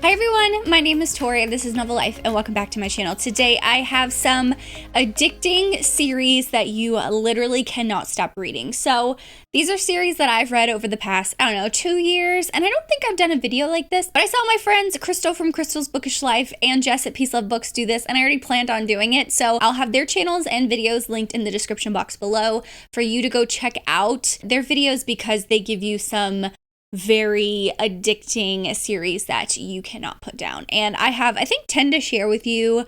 Hi everyone, my name is Tori and this is Novel Life and welcome back to my channel. Today I have some addicting series that you literally cannot stop reading. So these are series that I've read over the past, 2 years, and I don't think I've done a video like this, but I saw my friends Crystal from Crystal's Bookish Life and Jess at Peace Love Books do this, and I already planned on doing it, so I'll have their channels and videos linked in the description box below for you to go check out their videos because they give you some very addicting series that you cannot put down. And I have, 10 to share with you.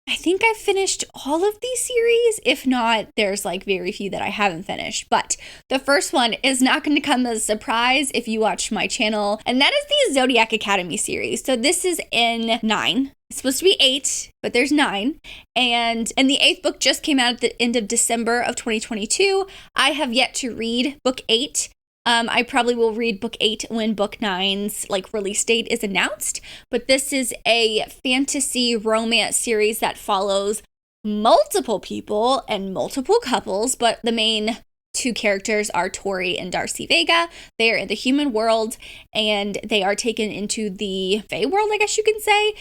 I think I've finished all of these series. If not, there's like very few that I haven't finished. But the first one is not going to come as a surprise if you watch my channel. And that is the Zodiac Academy series. So this is in 9. It's supposed to be 8, but there's 9. And the 8th book just came out at the end of December of 2022. I have yet to read book 8. I probably will read book 8 when book 9's release date is announced, but this is a fantasy romance series that follows multiple people and multiple couples, but the main two characters are Tori and Darcy Vega. They are in the human world and they are taken into the Fae world, I guess you can say,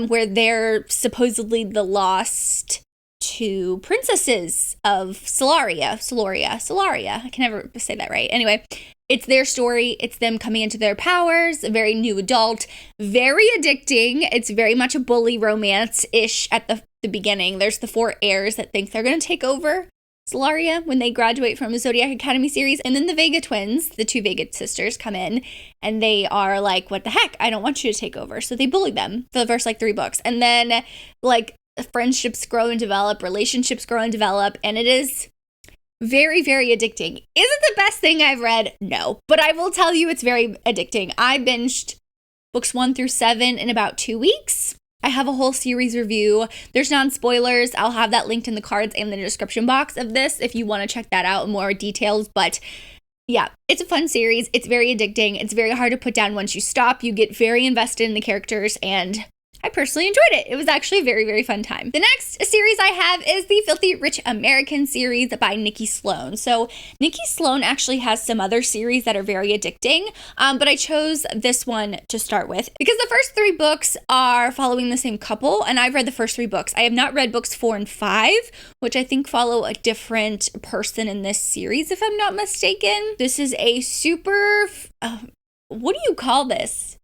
where they're supposedly the lost two princesses of Solaria. I can never say that right. Anyway, it's their story. It's them coming into their powers, a very new adult, very addicting. It's very much a bully romance-ish at the beginning. There's the 4 heirs that think they're going to take over Solaria when they graduate from the Zodiac Academy series. And then the Vega twins, the 2 Vega sisters, come in and they are like, what the heck? I don't want you to take over. So they bully them for the first 3 books. And then friendships grow and develop, relationships grow and develop, and it is very, very addicting. Is it the best thing I've read? No, but I will tell you it's very addicting. I binged books 1 through 7 in about 2 weeks. I have a whole series review. There's non-spoilers. I'll have that linked in the cards and the description box of this if you want to check that out in more details, but yeah, it's a fun series. It's very addicting. It's very hard to put down once you stop. You get very invested in the characters, and I personally enjoyed it. It was actually a very, very fun time. The next series I have is the Filthy Rich American series by Nikki Sloan. So Nikki Sloan actually has some other series that are very addicting, but I chose this one to start with because the first 3 books are following the same couple, and I've read the first 3 books. I have not read books 4 and 5, which I think follow a different person in this series, if I'm not mistaken. This is a super, what do you call this?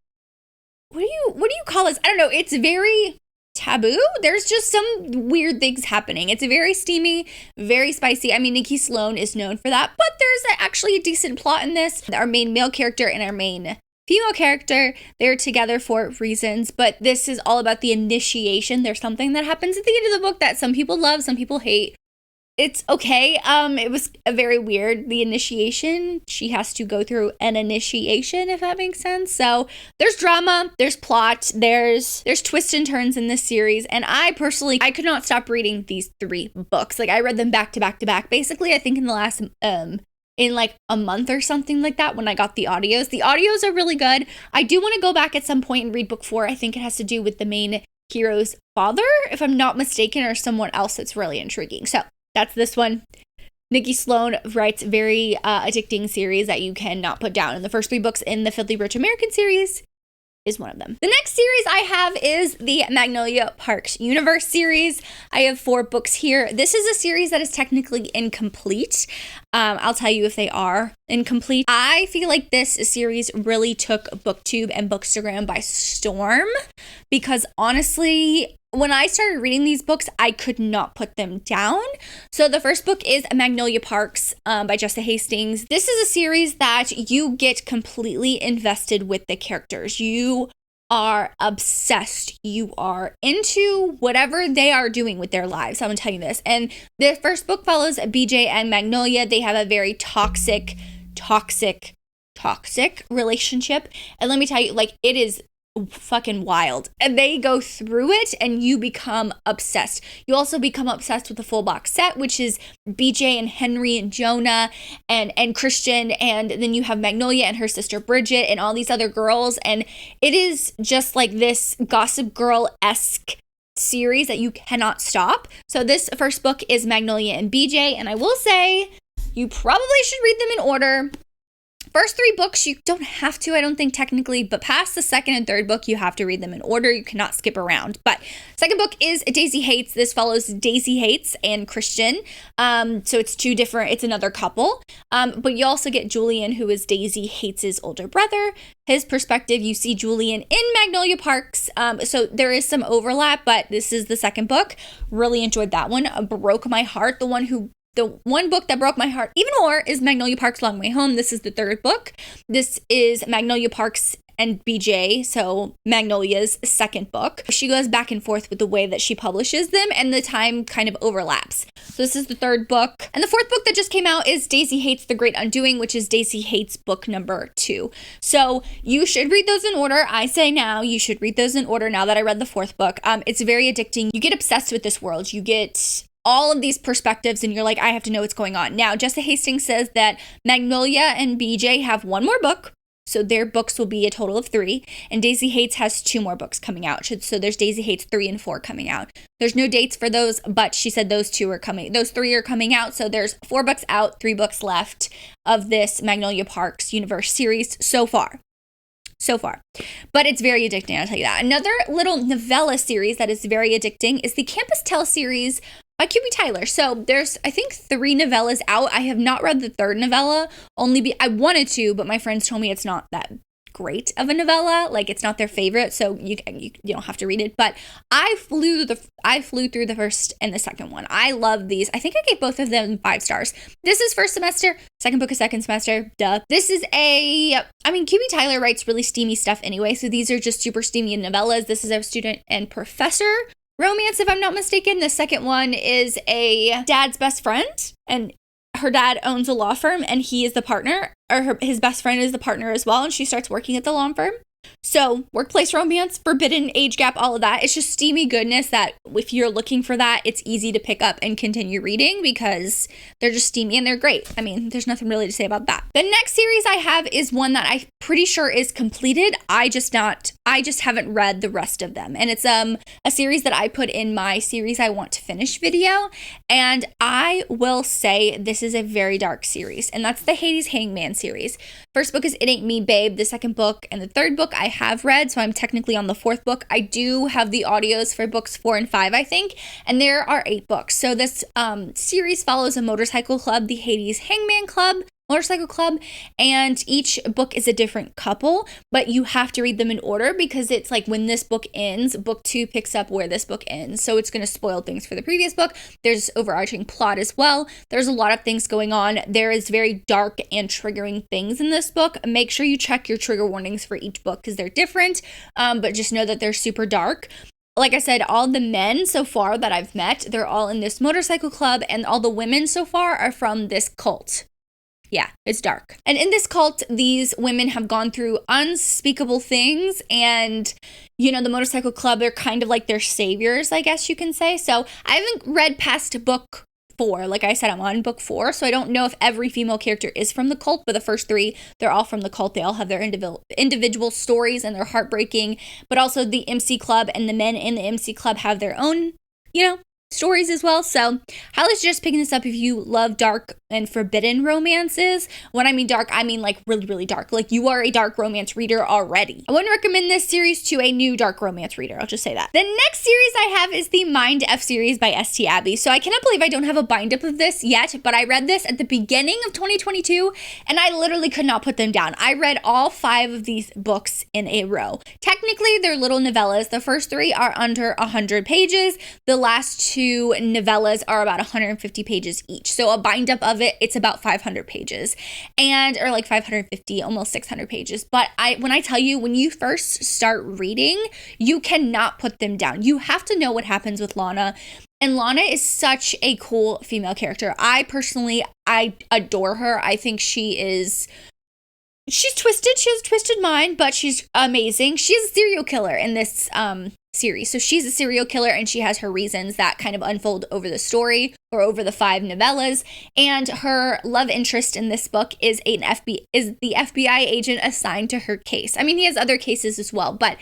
What do you call this? I don't know. It's very taboo. There's just some weird things happening. It's very steamy, very spicy. I mean, Nikki Sloan is known for that, but there's actually a decent plot in this. Our main male character and our main female character, they're together for reasons, but this is all about the initiation. There's something that happens at the end of the book that some people love, some people hate. It's okay. It was a very weird, the initiation. She has to go through an initiation, if that makes sense. So there's drama, there's plot, there's twists and turns in this series. And I could not stop reading these 3 books. I read them back to back to back. Basically, I think in the last, in a month or something like that when I got the audios. The audios are really good. I do want to go back at some point and read book 4. I think it has to do with the main hero's father, if I'm not mistaken, or someone else that's really intriguing. So that's this one. Nikki Sloan writes very addicting series that you cannot put down. And the first 3 books in the Filthy Rich American series is one of them. The next series I have is the Magnolia Parks Universe series. I have 4 books here. This is a series that is technically incomplete. I'll tell you if they are incomplete. I feel like this series really took BookTube and Bookstagram by storm because honestly, when I started reading these books, I could not put them down. So the first book is Magnolia Parks by Jessa Hastings. This is a series that you get completely invested with the characters. You are obsessed. You are into whatever they are doing with their lives. I'm gonna tell you this. And the first book follows BJ and Magnolia. They have a very toxic relationship. And let me tell you, it is fucking wild, and they go through it and you become obsessed. You also become obsessed with the full box set, which is BJ and Henry and Jonah and Christian, and then you have Magnolia and her sister Bridget and all these other girls, and it is just this Gossip Girl-esque series that you cannot stop. So this first book is Magnolia and BJ, and I will say you probably should read them in order. first 3 books, you don't have to, I don't think technically, but past the second and third book, you have to read them in order. You cannot skip around. But second book is Daisy Hates. This follows Daisy Hates and Christian. So it's it's another couple. But you also get Julian, who is Daisy Hates' older brother. His perspective, you see Julian in Magnolia Parks. So there is some overlap, but this is the second book. Really enjoyed that one. Broke my heart. The one book that broke my heart even more is Magnolia Parks Long Way Home. This is the third book. This is Magnolia Parks and BJ, so Magnolia's second book. She goes back and forth with the way that she publishes them, and the time kind of overlaps. So this is the third book. And the fourth book that just came out is Daisy Hates The Great Undoing, which is Daisy Hates book number 2. So you should read those in order. I say now, you should read those in order now that I read the fourth book. It's very addicting. You get obsessed with this world. You get all of these perspectives and you're like, I have to know what's going on. Now, Jessa Hastings says that Magnolia and BJ have 1 more book. So their books will be a total of 3. And Daisy Hates has 2 more books coming out. So there's Daisy Hates 3 and 4 coming out. There's no dates for those, but she said those 3 are coming out. So there's 4 books out, 3 books left of this Magnolia Parks universe series so far. But it's very addicting, I'll tell you that. Another little novella series that is very addicting is the Campus Tell series by QB Tyler. So there's, I think, 3 novellas out. I have not read the third novella. I wanted to, but my friends told me it's not that great of a novella. Like, it's not their favorite, so you don't have to read it. But I flew through the first and the second one. I love these. I think I gave both of them 5 stars. This is first semester. Second book is second semester. Duh. This is QB Tyler writes really steamy stuff anyway, so these are just super steamy novellas. This is a student and professor romance, if I'm not mistaken. The second one is a dad's best friend, and her dad owns a law firm, and he is the partner, or his best friend is the partner as well, and she starts working at the law firm. So workplace romance, forbidden age gap, all of that. It's just steamy goodness that if you're looking for that, it's easy to pick up and continue reading because they're just steamy and they're great. I mean, there's nothing really to say about that. The next series I have is one that I'm pretty sure is completed. I just haven't read the rest of them. And it's a series that I put in my series I want to finish video. And I will say this is a very dark series. And that's the Hades Hangman series. First book is It Ain't Me, Babe. The second book and the third book I have read, so I'm technically on the 4th book. I do have the audios for books 4 and 5, I think, and there are 8 books. So this series follows a motorcycle club, the Hades Hangman Club, motorcycle club, and each book is a different couple, but you have to read them in order because it's like when this book ends, book 2 picks up where this book ends. So it's going to spoil things for the previous book. There's overarching plot as well. There's a lot of things going on. There is very dark and triggering things in this book. Make sure you check your trigger warnings for each book because they're different, but just know that they're super dark. Like I said, all the men so far that I've met, they're all in this motorcycle club, and all the women so far are from this cult. Yeah, it's dark. And in this cult, these women have gone through unspeakable things, and, the motorcycle club, they're kind of like their saviors, I guess you can say. So I haven't read past book 4. Like I said, I'm on book 4, so I don't know if every female character is from the cult, but the first 3, they're all from the cult. They all have their individual stories, and they're heartbreaking, but also the MC club and the men in the MC club have their own, stories as well. So highly suggest picking this up if you love dark and forbidden romances. When I mean dark, I mean like really, really dark. Like you are a dark romance reader already. I wouldn't recommend this series to a new dark romance reader. I'll just say that. The next series I have is the Mindf series by St. Abby. So I cannot believe I don't have a bind up of this yet, but I read this at the beginning of 2022 and I literally could not put them down. I read all 5 of these books in a row. Technically, they're little novellas. The first 3 are under 100 pages. The last 2 novellas are about 150 pages each. So a bind up of it, it's about 500 pages or like 550, almost 600 pages. But when I tell you, when you first start reading, you cannot put them down. You have to know what happens with Lana. And Lana is such a cool female character. I adore her. I think she's twisted. She has a twisted mind, but she's amazing. She's a serial killer in this series. So she's a serial killer and she has her reasons that kind of unfold over the story or over the 5 novellas. And her love interest in this book is the FBI agent assigned to her case. I mean, he has other cases as well, but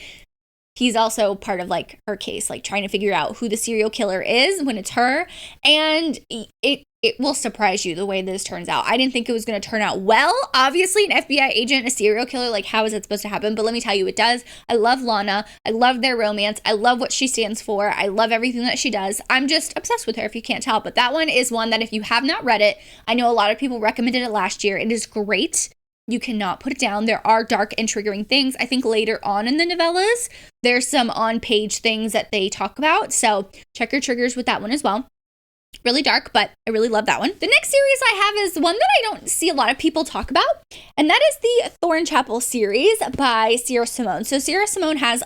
he's also part of like her case, like trying to figure out who the serial killer is when it's her. And it will surprise you the way this turns out. I didn't think it was going to turn out well. Obviously, an FBI agent, a serial killer, like how is that supposed to happen? But let me tell you, it does. I love Lana. I love their romance. I love what she stands for. I love everything that she does. I'm just obsessed with her, if you can't tell. But that one is one that if you have not read it, I know a lot of people recommended it last year. It is great. You cannot put it down. There are dark and triggering things. I think later on in the novellas, there's some on-page things that they talk about. So check your triggers with that one as well. Really dark, but I really love that one. The next series I have is one that I don't see a lot of people talk about, and that is the Thorn Chapel series by Sierra Simone. So Sierra Simone has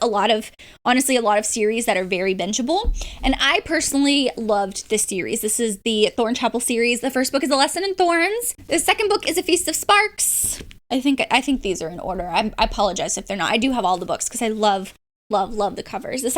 honestly, a lot of series that are very bingeable, and I personally loved this series. This is the Thorn Chapel series. The first book is A Lesson in Thorns. The second book is A Feast of Sparks. I think these are in order. I apologize if they're not. I do have all the books because I love the covers. The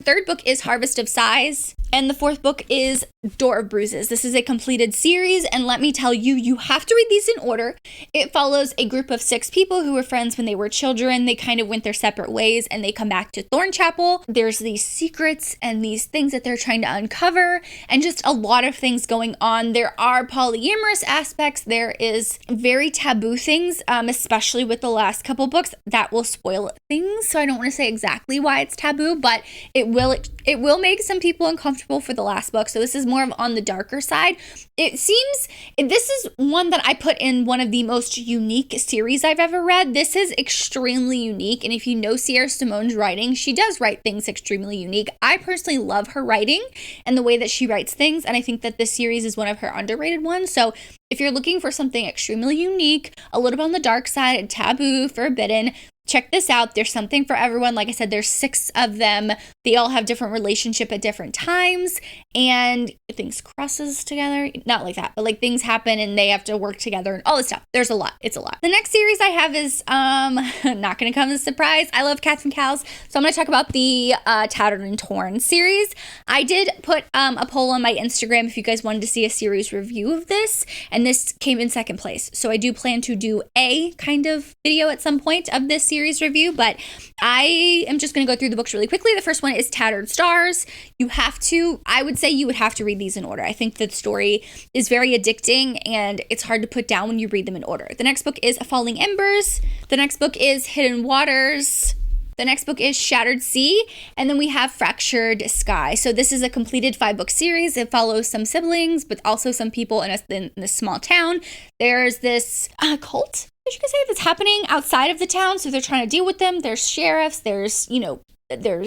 third book is Harvest of Sighs, and the fourth book is Door of Bruises. This is a completed series, and let me tell you, you have to read these in order. It follows a group of 6 people who were friends when they were children. They kind of went their separate ways, and they come back to Thorn Chapel. There's these secrets and these things that they're trying to uncover, and just a lot of things going on. There are polyamorous aspects. There is very taboo things, especially with the last couple books that will spoil things, so I don't want to say exactly why it's taboo, but it will make some people uncomfortable for the last book. So this is more of on the darker side. This is one that I put in one of the most unique series I've ever read. This is extremely unique, and if you know Sierra Simone's writing, she does write things extremely unique. I personally love her writing and the way that she writes things, and I think that this series is one of her underrated ones. So if you're looking for something extremely unique, a little bit on the dark side, taboo, forbidden, check this out. There's something for everyone. Like I said, there's 6 of them. They all have different relationship at different times, and things crosses together. Not like that, but like things happen and they have to work together and all this stuff. There's a lot. It's a lot. The next series I have is not going to come as a surprise. I love cats and cows, so I'm going to talk about the Tattered and Torn series. I did put a poll on my Instagram if you guys wanted to see a series review of this, and this came in second place. So I do plan to do a kind of video at some point of this series review, but I am just going to go through the books really quickly. The first one is Tattered Stars. I would say you would have to read these in order. I think the story is very addicting and it's hard to put down when you read them in order. The next book is Falling Embers. The next book is Hidden Waters. The next book is Shattered Sea, and then we have Fractured Sky. So this is a completed 5-book series. It follows some siblings, but also some people in this small town. There's this cult, I should say, that's happening outside of the town, so they're trying to deal with them. There's sheriffs. There's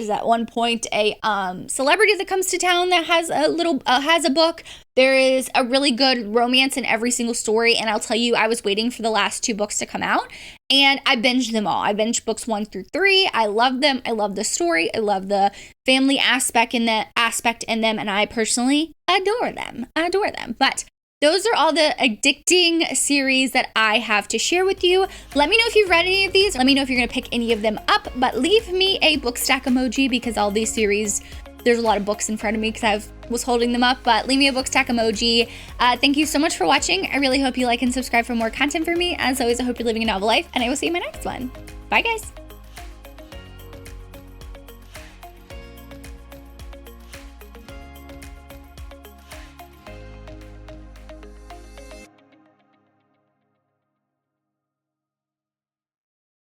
at one point a celebrity that comes to town that has a book. There is a really good romance in every single story, and I'll tell you, I was waiting for the last 2 books to come out, and I binged them all. I binged books 1 through 3. I love them. I love the story. I love the family aspect in them, and I personally adore them. But those are all the addicting series that I have to share with you. Let me know if you've read any of these. Let me know if you're going to pick any of them up, but leave me a book stack emoji because all these series, there's a lot of books in front of me because I was holding them up, but leave me a book stack emoji. Thank you so much for watching. I really hope you like and subscribe for more content from me. As always, I hope you're living a novel life, and I will see you in my next one. Bye, guys.